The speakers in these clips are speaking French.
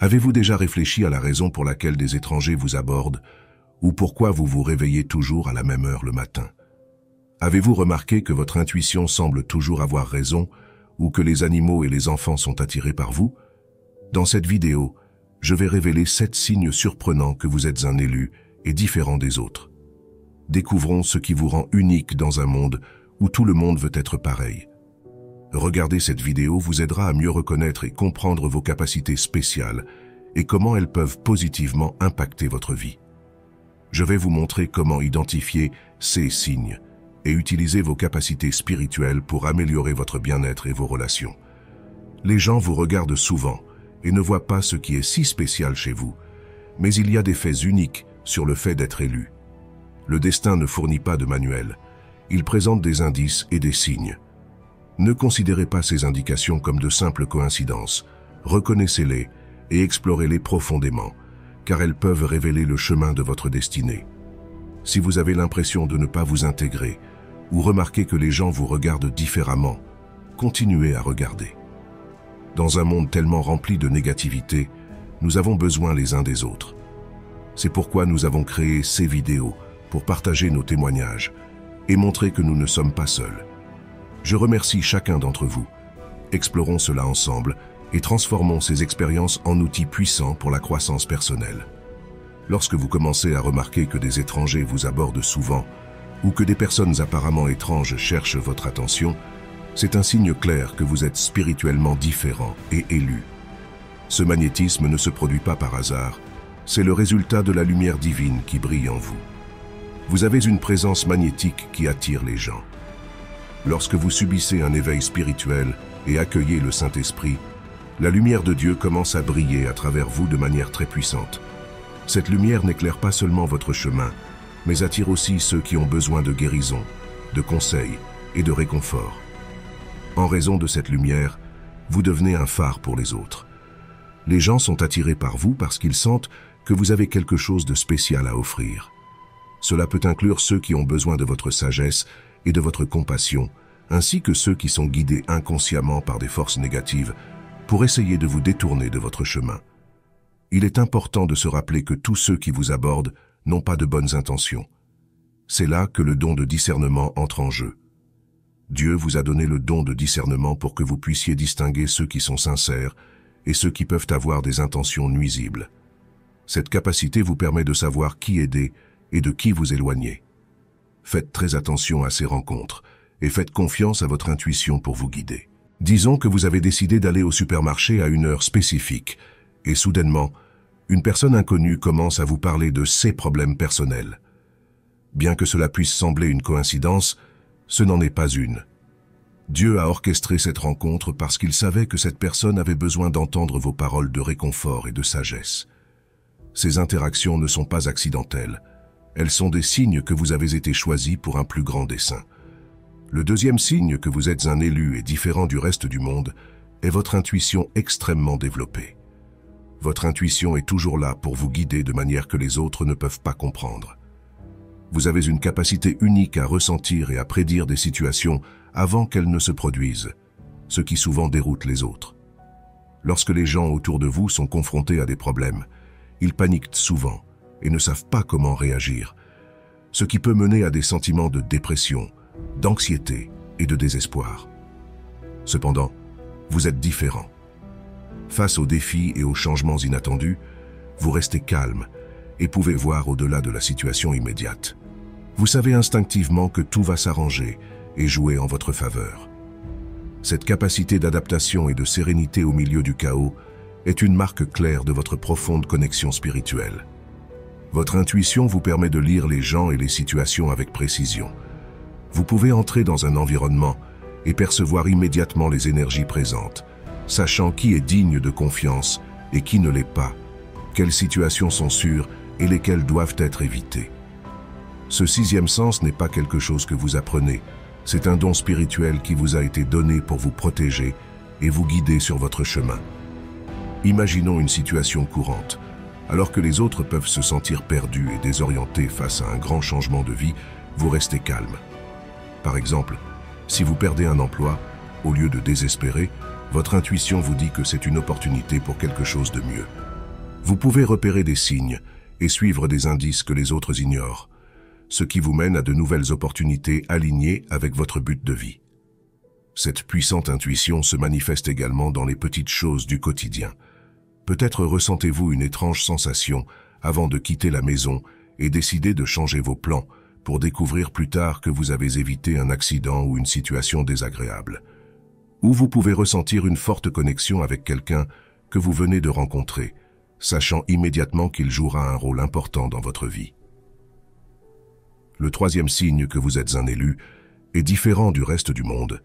Avez-vous déjà réfléchi à la raison pour laquelle des étrangers vous abordent ou pourquoi vous vous réveillez toujours à la même heure le matin? Avez-vous remarqué que votre intuition semble toujours avoir raison ou que les animaux et les enfants sont attirés par vous? Dans cette vidéo, je vais révéler 7 signes surprenants que vous êtes un élu et différent des autres. Découvrons ce qui vous rend unique dans un monde où tout le monde veut être pareil. Regarder cette vidéo vous aidera à mieux reconnaître et comprendre vos capacités spéciales et comment elles peuvent positivement impacter votre vie. Je vais vous montrer comment identifier ces signes et utiliser vos capacités spirituelles pour améliorer votre bien-être et vos relations. Les gens vous regardent souvent et ne voient pas ce qui est si spécial chez vous, mais il y a des faits uniques sur le fait d'être élu. Le destin ne fournit pas de manuel, il présente des indices et des signes. Ne considérez pas ces indications comme de simples coïncidences, reconnaissez-les et explorez-les profondément, car elles peuvent révéler le chemin de votre destinée. Si vous avez l'impression de ne pas vous intégrer, ou remarquez que les gens vous regardent différemment, continuez à regarder. Dans un monde tellement rempli de négativité, nous avons besoin les uns des autres. C'est pourquoi nous avons créé ces vidéos pour partager nos témoignages et montrer que nous ne sommes pas seuls. Je remercie chacun d'entre vous. Explorons cela ensemble et transformons ces expériences en outils puissants pour la croissance personnelle. Lorsque vous commencez à remarquer que des étrangers vous abordent souvent ou que des personnes apparemment étranges cherchent votre attention, c'est un signe clair que vous êtes spirituellement différent et élu. Ce magnétisme ne se produit pas par hasard, c'est le résultat de la lumière divine qui brille en vous. Vous avez une présence magnétique qui attire les gens. Lorsque vous subissez un éveil spirituel et accueillez le Saint-Esprit, la lumière de Dieu commence à briller à travers vous de manière très puissante. Cette lumière n'éclaire pas seulement votre chemin, mais attire aussi ceux qui ont besoin de guérison, de conseils et de réconfort. En raison de cette lumière, vous devenez un phare pour les autres. Les gens sont attirés par vous parce qu'ils sentent que vous avez quelque chose de spécial à offrir. Cela peut inclure ceux qui ont besoin de votre sagesse et de votre compassion, ainsi que ceux qui sont guidés inconsciemment par des forces négatives pour essayer de vous détourner de votre chemin. Il est important de se rappeler que tous ceux qui vous abordent n'ont pas de bonnes intentions. C'est là que le don de discernement entre en jeu. Dieu vous a donné le don de discernement pour que vous puissiez distinguer ceux qui sont sincères et ceux qui peuvent avoir des intentions nuisibles. Cette capacité vous permet de savoir qui aider et de qui vous éloigner. Faites très attention à ces rencontres et faites confiance à votre intuition pour vous guider. Disons que vous avez décidé d'aller au supermarché à une heure spécifique et soudainement, une personne inconnue commence à vous parler de ses problèmes personnels. Bien que cela puisse sembler une coïncidence, ce n'en est pas une. Dieu a orchestré cette rencontre parce qu'il savait que cette personne avait besoin d'entendre vos paroles de réconfort et de sagesse. Ces interactions ne sont pas accidentelles. Elles sont des signes que vous avez été choisis pour un plus grand dessein. Le deuxième signe que vous êtes un élu et différent du reste du monde est votre intuition extrêmement développée. Votre intuition est toujours là pour vous guider de manière que les autres ne peuvent pas comprendre. Vous avez une capacité unique à ressentir et à prédire des situations avant qu'elles ne se produisent, ce qui souvent déroute les autres. Lorsque les gens autour de vous sont confrontés à des problèmes, ils paniquent souvent et ne savent pas comment réagir, ce qui peut mener à des sentiments de dépression, d'anxiété et de désespoir. Cependant, vous êtes différent. Face aux défis et aux changements inattendus, vous restez calme et pouvez voir au-delà de la situation immédiate. Vous savez instinctivement que tout va s'arranger et jouer en votre faveur. Cette capacité d'adaptation et de sérénité au milieu du chaos est une marque claire de votre profonde connexion spirituelle. Votre intuition vous permet de lire les gens et les situations avec précision. Vous pouvez entrer dans un environnement et percevoir immédiatement les énergies présentes, sachant qui est digne de confiance et qui ne l'est pas, quelles situations sont sûres et lesquelles doivent être évitées. Ce sixième sens n'est pas quelque chose que vous apprenez, c'est un don spirituel qui vous a été donné pour vous protéger et vous guider sur votre chemin. Imaginons une situation courante. Alors que les autres peuvent se sentir perdus et désorientés face à un grand changement de vie, vous restez calme. Par exemple, si vous perdez un emploi, au lieu de désespérer, votre intuition vous dit que c'est une opportunité pour quelque chose de mieux. Vous pouvez repérer des signes et suivre des indices que les autres ignorent, ce qui vous mène à de nouvelles opportunités alignées avec votre but de vie. Cette puissante intuition se manifeste également dans les petites choses du quotidien. Peut-être ressentez-vous une étrange sensation avant de quitter la maison et décider de changer vos plans pour découvrir plus tard que vous avez évité un accident ou une situation désagréable. Ou vous pouvez ressentir une forte connexion avec quelqu'un que vous venez de rencontrer, sachant immédiatement qu'il jouera un rôle important dans votre vie. Le troisième signe que vous êtes un élu, et différent du reste du monde,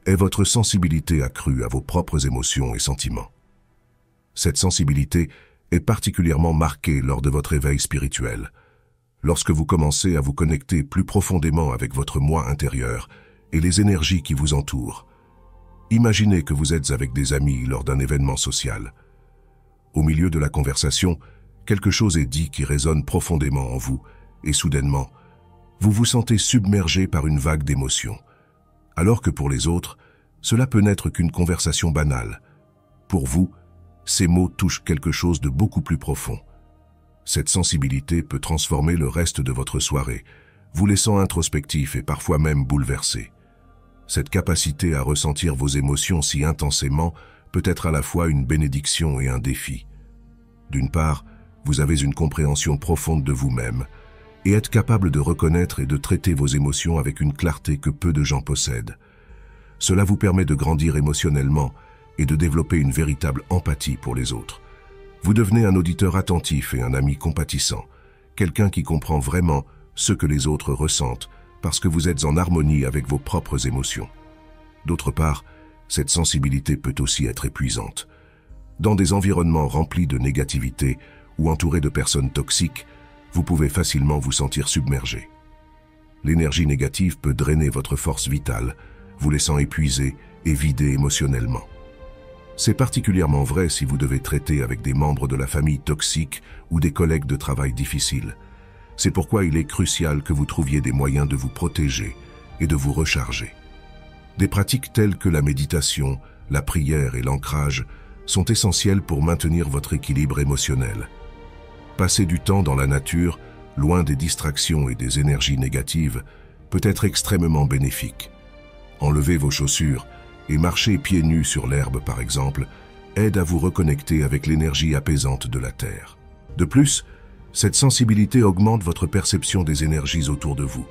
est votre sensibilité accrue à vos propres émotions et sentiments. Cette sensibilité est particulièrement marquée lors de votre éveil spirituel, lorsque vous commencez à vous connecter plus profondément avec votre moi intérieur et les énergies qui vous entourent. Imaginez que vous êtes avec des amis lors d'un événement social. Au milieu de la conversation, quelque chose est dit qui résonne profondément en vous, et soudainement, vous vous sentez submergé par une vague d'émotions. Alors que pour les autres, cela peut n'être qu'une conversation banale. Pour vous, ces mots touchent quelque chose de beaucoup plus profond. Cette sensibilité peut transformer le reste de votre soirée, vous laissant introspectif et parfois même bouleversé. Cette capacité à ressentir vos émotions si intensément peut être à la fois une bénédiction et un défi. D'une part, vous avez une compréhension profonde de vous-même et êtes capable de reconnaître et de traiter vos émotions avec une clarté que peu de gens possèdent. Cela vous permet de grandir émotionnellement et de développer une véritable empathie pour les autres. Vous devenez un auditeur attentif et un ami compatissant, quelqu'un qui comprend vraiment ce que les autres ressentent parce que vous êtes en harmonie avec vos propres émotions. D'autre part, cette sensibilité peut aussi être épuisante. Dans des environnements remplis de négativité ou entourés de personnes toxiques, vous pouvez facilement vous sentir submergé. L'énergie négative peut drainer votre force vitale, vous laissant épuisé et vidé émotionnellement. C'est particulièrement vrai si vous devez traiter avec des membres de la famille toxiques ou des collègues de travail difficiles. C'est pourquoi il est crucial que vous trouviez des moyens de vous protéger et de vous recharger. Des pratiques telles que la méditation, la prière et l'ancrage sont essentielles pour maintenir votre équilibre émotionnel. Passer du temps dans la nature, loin des distractions et des énergies négatives, peut être extrêmement bénéfique. Enlever vos chaussures et marcher pieds nus sur l'herbe, par exemple, aide à vous reconnecter avec l'énergie apaisante de la Terre. De plus, cette sensibilité augmente votre perception des énergies autour de vous.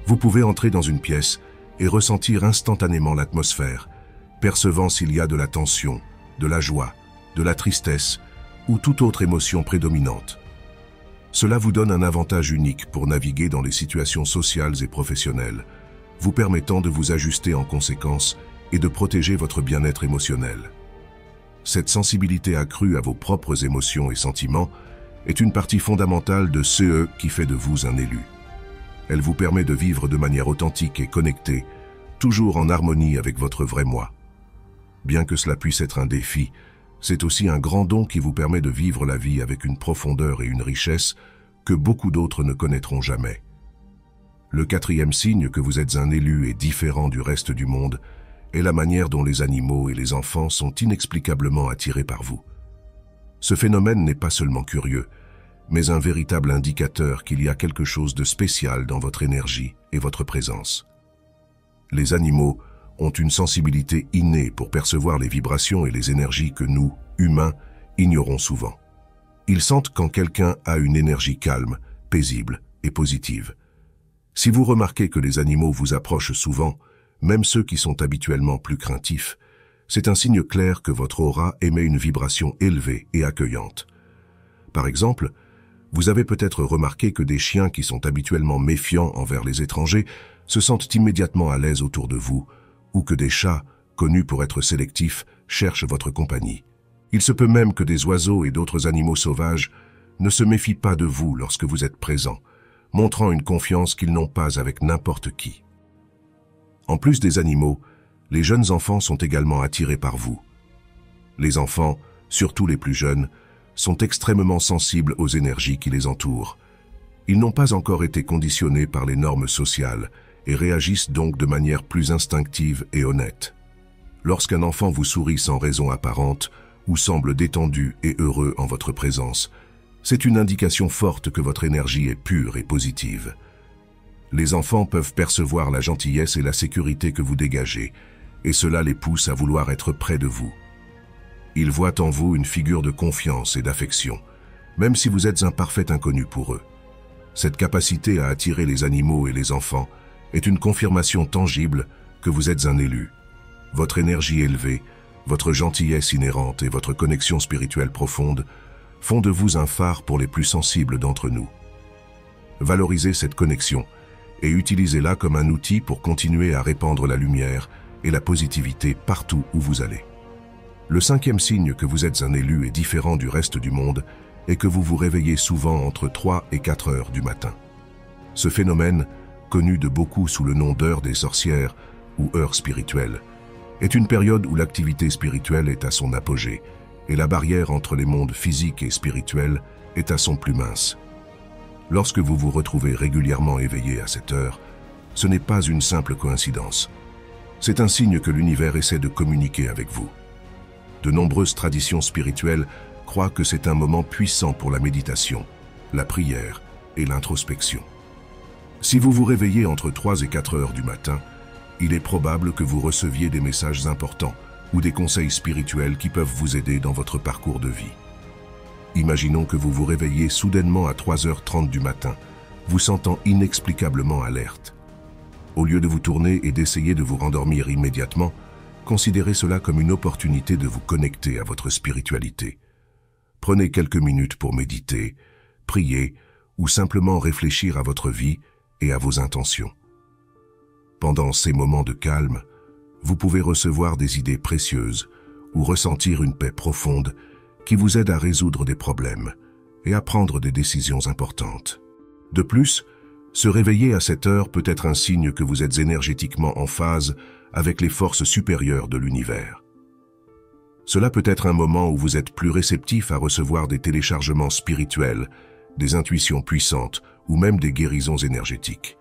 Vous pouvez entrer dans une pièce et ressentir instantanément l'atmosphère, percevant s'il y a de la tension, de la joie, de la tristesse ou toute autre émotion prédominante. Cela vous donne un avantage unique pour naviguer dans les situations sociales et professionnelles, vous permettant de vous ajuster en conséquence et de protéger votre bien-être émotionnel. Cette sensibilité accrue à vos propres émotions et sentiments est une partie fondamentale de ce qui fait de vous un élu. Elle vous permet de vivre de manière authentique et connectée, toujours en harmonie avec votre vrai moi. Bien que cela puisse être un défi, c'est aussi un grand don qui vous permet de vivre la vie avec une profondeur et une richesse que beaucoup d'autres ne connaîtront jamais. Le quatrième signe que vous êtes un élu et différent du reste du monde est la manière dont les animaux et les enfants sont inexplicablement attirés par vous. Ce phénomène n'est pas seulement curieux, mais un véritable indicateur qu'il y a quelque chose de spécial dans votre énergie et votre présence. Les animaux ont une sensibilité innée pour percevoir les vibrations et les énergies que nous, humains, ignorons souvent. Ils sentent quand quelqu'un a une énergie calme, paisible et positive. Si vous remarquez que les animaux vous approchent souvent, même ceux qui sont habituellement plus craintifs, c'est un signe clair que votre aura émet une vibration élevée et accueillante. Par exemple, vous avez peut-être remarqué que des chiens qui sont habituellement méfiants envers les étrangers se sentent immédiatement à l'aise autour de vous, ou que des chats, connus pour être sélectifs, cherchent votre compagnie. Il se peut même que des oiseaux et d'autres animaux sauvages ne se méfient pas de vous lorsque vous êtes présent, montrant une confiance qu'ils n'ont pas avec n'importe qui. En plus des animaux, les jeunes enfants sont également attirés par vous. Les enfants, surtout les plus jeunes, sont extrêmement sensibles aux énergies qui les entourent. Ils n'ont pas encore été conditionnés par les normes sociales et réagissent donc de manière plus instinctive et honnête. Lorsqu'un enfant vous sourit sans raison apparente ou semblent détendus et heureux en votre présence, c'est une indication forte que votre énergie est pure et positive. Les enfants peuvent percevoir la gentillesse et la sécurité que vous dégagez, et cela les pousse à vouloir être près de vous. Ils voient en vous une figure de confiance et d'affection, même si vous êtes un parfait inconnu pour eux. Cette capacité à attirer les animaux et les enfants est une confirmation tangible que vous êtes un élu. Votre énergie élevée, votre gentillesse inhérente et votre connexion spirituelle profonde font de vous un phare pour les plus sensibles d'entre nous. Valorisez cette connexion et utilisez-la comme un outil pour continuer à répandre la lumière et la positivité partout où vous allez. Le 5e signe que vous êtes un élu et différent du reste du monde est que vous vous réveillez souvent entre 3 et 4 heures du matin. Ce phénomène, connu de beaucoup sous le nom d'heure des sorcières ou heure spirituelle, est une période où l'activité spirituelle est à son apogée et la barrière entre les mondes physiques et spirituels est à son plus mince. Lorsque vous vous retrouvez régulièrement éveillé à cette heure, ce n'est pas une simple coïncidence. C'est un signe que l'univers essaie de communiquer avec vous. De nombreuses traditions spirituelles croient que c'est un moment puissant pour la méditation, la prière et l'introspection. Si vous vous réveillez entre 3 et 4 heures du matin, il est probable que vous receviez des messages importants ou des conseils spirituels qui peuvent vous aider dans votre parcours de vie. Imaginons que vous vous réveillez soudainement à 3h30 du matin, vous sentant inexplicablement alerte. Au lieu de vous tourner et d'essayer de vous rendormir immédiatement, considérez cela comme une opportunité de vous connecter à votre spiritualité. Prenez quelques minutes pour méditer, prier ou simplement réfléchir à votre vie et à vos intentions. Pendant ces moments de calme, vous pouvez recevoir des idées précieuses ou ressentir une paix profonde qui vous aide à résoudre des problèmes et à prendre des décisions importantes. De plus, se réveiller à cette heure peut être un signe que vous êtes énergétiquement en phase avec les forces supérieures de l'univers. Cela peut être un moment où vous êtes plus réceptif à recevoir des téléchargements spirituels, des intuitions puissantes ou même des guérisons énergétiques.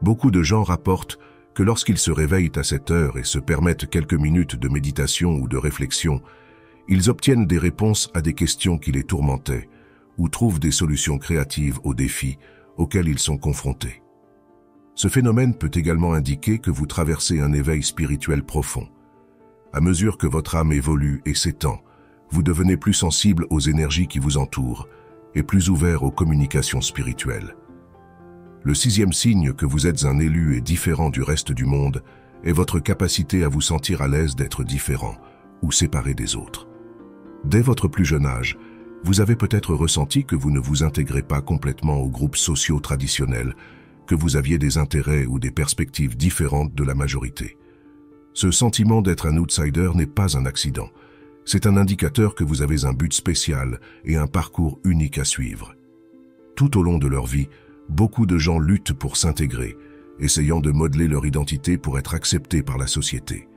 Beaucoup de gens rapportent que lorsqu'ils se réveillent à cette heure et se permettent quelques minutes de méditation ou de réflexion, ils obtiennent des réponses à des questions qui les tourmentaient ou trouvent des solutions créatives aux défis auxquels ils sont confrontés. Ce phénomène peut également indiquer que vous traversez un éveil spirituel profond. À mesure que votre âme évolue et s'étend, vous devenez plus sensible aux énergies qui vous entourent et plus ouvert aux communications spirituelles. Le 6e signe que vous êtes un élu et différent du reste du monde est votre capacité à vous sentir à l'aise d'être différent ou séparé des autres. Dès votre plus jeune âge, vous avez peut-être ressenti que vous ne vous intégrez pas complètement aux groupes sociaux traditionnels, que vous aviez des intérêts ou des perspectives différentes de la majorité. Ce sentiment d'être un outsider n'est pas un accident. C'est un indicateur que vous avez un but spécial et un parcours unique à suivre. Tout au long de leur vie, beaucoup de gens luttent pour s'intégrer, essayant de modeler leur identité pour être acceptés par la société.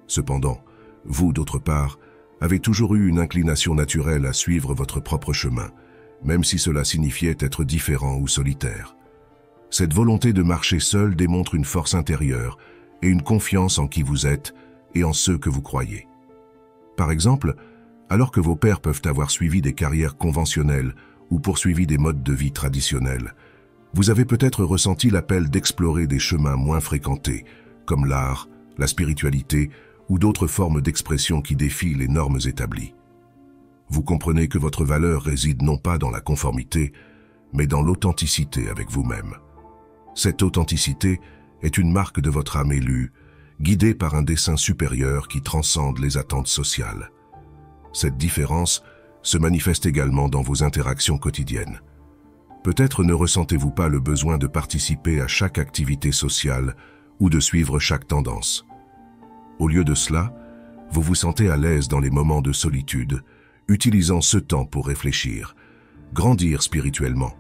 Cependant, vous, d'autre part, avez toujours eu une inclination naturelle à suivre votre propre chemin, même si cela signifiait être différent ou solitaire. Cette volonté de marcher seul démontre une force intérieure et une confiance en qui vous êtes et en ceux que vous croyez. Par exemple, alors que vos pères peuvent avoir suivi des carrières conventionnelles ou poursuivi des modes de vie traditionnels, vous avez peut-être ressenti l'appel d'explorer des chemins moins fréquentés, comme l'art, la spiritualité ou d'autres formes d'expression qui défient les normes établies. Vous comprenez que votre valeur réside non pas dans la conformité, mais dans l'authenticité avec vous-même. Cette authenticité est une marque de votre âme élue, guidée par un dessein supérieur qui transcende les attentes sociales. Cette différence se manifeste également dans vos interactions quotidiennes. Peut-être ne ressentez-vous pas le besoin de participer à chaque activité sociale ou de suivre chaque tendance. Au lieu de cela, vous vous sentez à l'aise dans les moments de solitude, utilisant ce temps pour réfléchir, grandir spirituellement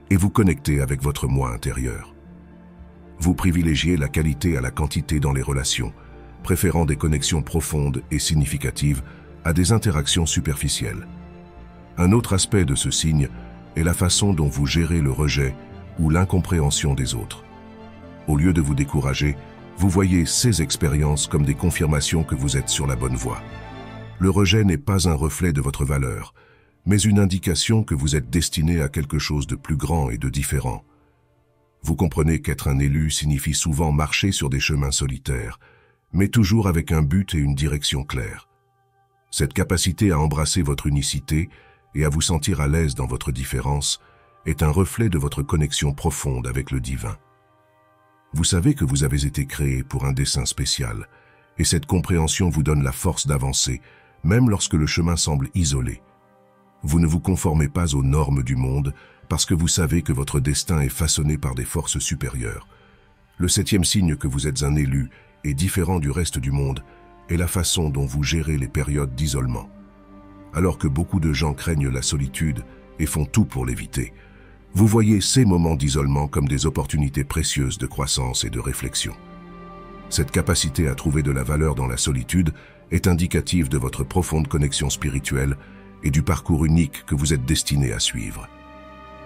et vous connecter avec votre moi intérieur. Vous privilégiez la qualité à la quantité dans les relations, préférant des connexions profondes et significatives à des interactions superficielles. Un autre aspect de ce signe est la façon dont vous gérez le rejet ou l'incompréhension des autres. Au lieu de vous décourager, vous voyez ces expériences comme des confirmations que vous êtes sur la bonne voie. Le rejet n'est pas un reflet de votre valeur, mais une indication que vous êtes destiné à quelque chose de plus grand et de différent. Vous comprenez qu'être un élu signifie souvent marcher sur des chemins solitaires, mais toujours avec un but et une direction claire. Cette capacité à embrasser votre unicité et à vous sentir à l'aise dans votre différence est un reflet de votre connexion profonde avec le divin. Vous savez que vous avez été créé pour un dessein spécial, et cette compréhension vous donne la force d'avancer, même lorsque le chemin semble isolé. Vous ne vous conformez pas aux normes du monde parce que vous savez que votre destin est façonné par des forces supérieures. Le 7e signe que vous êtes un élu et différent du reste du monde est la façon dont vous gérez les périodes d'isolement. Alors que beaucoup de gens craignent la solitude et font tout pour l'éviter, vous voyez ces moments d'isolement comme des opportunités précieuses de croissance et de réflexion. Cette capacité à trouver de la valeur dans la solitude est indicative de votre profonde connexion spirituelle et du parcours unique que vous êtes destiné à suivre.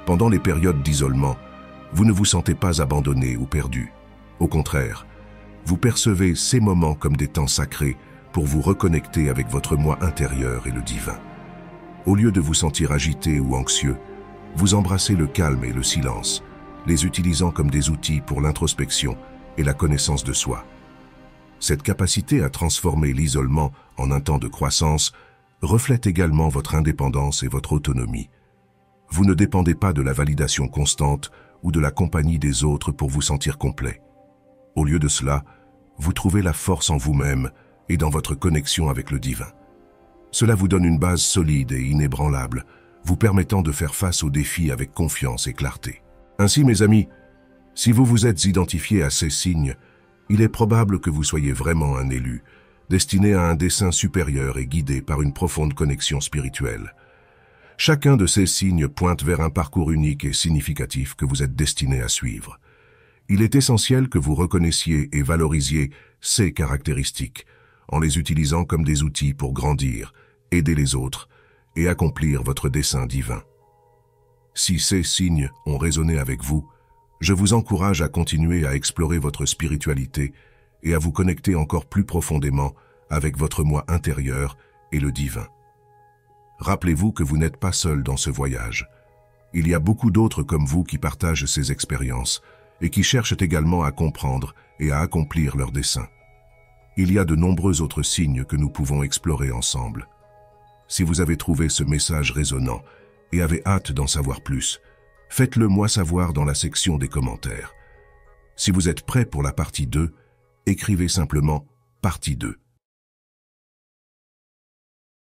Pendant les périodes d'isolement, vous ne vous sentez pas abandonné ou perdu. Au contraire, vous percevez ces moments comme des temps sacrés pour vous reconnecter avec votre moi intérieur et le divin. Au lieu de vous sentir agité ou anxieux, vous embrassez le calme et le silence, les utilisant comme des outils pour l'introspection et la connaissance de soi. Cette capacité à transformer l'isolement en un temps de croissance reflète également votre indépendance et votre autonomie. Vous ne dépendez pas de la validation constante ou de la compagnie des autres pour vous sentir complet. Au lieu de cela, vous trouvez la force en vous-même et dans votre connexion avec le divin. Cela vous donne une base solide et inébranlable, vous permettant de faire face aux défis avec confiance et clarté. Ainsi, mes amis, si vous vous êtes identifié à ces signes, il est probable que vous soyez vraiment un élu, destiné à un dessein supérieur et guidé par une profonde connexion spirituelle. Chacun de ces signes pointe vers un parcours unique et significatif que vous êtes destiné à suivre. Il est essentiel que vous reconnaissiez et valorisiez ces caractéristiques, en les utilisant comme des outils pour grandir, aider les autres et accomplir votre dessein divin. Si ces signes ont résonné avec vous, je vous encourage à continuer à explorer votre spiritualité et à vous connecter encore plus profondément avec votre moi intérieur et le divin. Rappelez-vous que vous n'êtes pas seul dans ce voyage. Il y a beaucoup d'autres comme vous qui partagent ces expériences et qui cherchent également à comprendre et à accomplir leurs desseins. Il y a de nombreux autres signes que nous pouvons explorer ensemble. Si vous avez trouvé ce message résonnant et avez hâte d'en savoir plus, faites-le moi savoir dans la section des commentaires. Si vous êtes prêt pour la partie 2, écrivez simplement « Partie 2 ».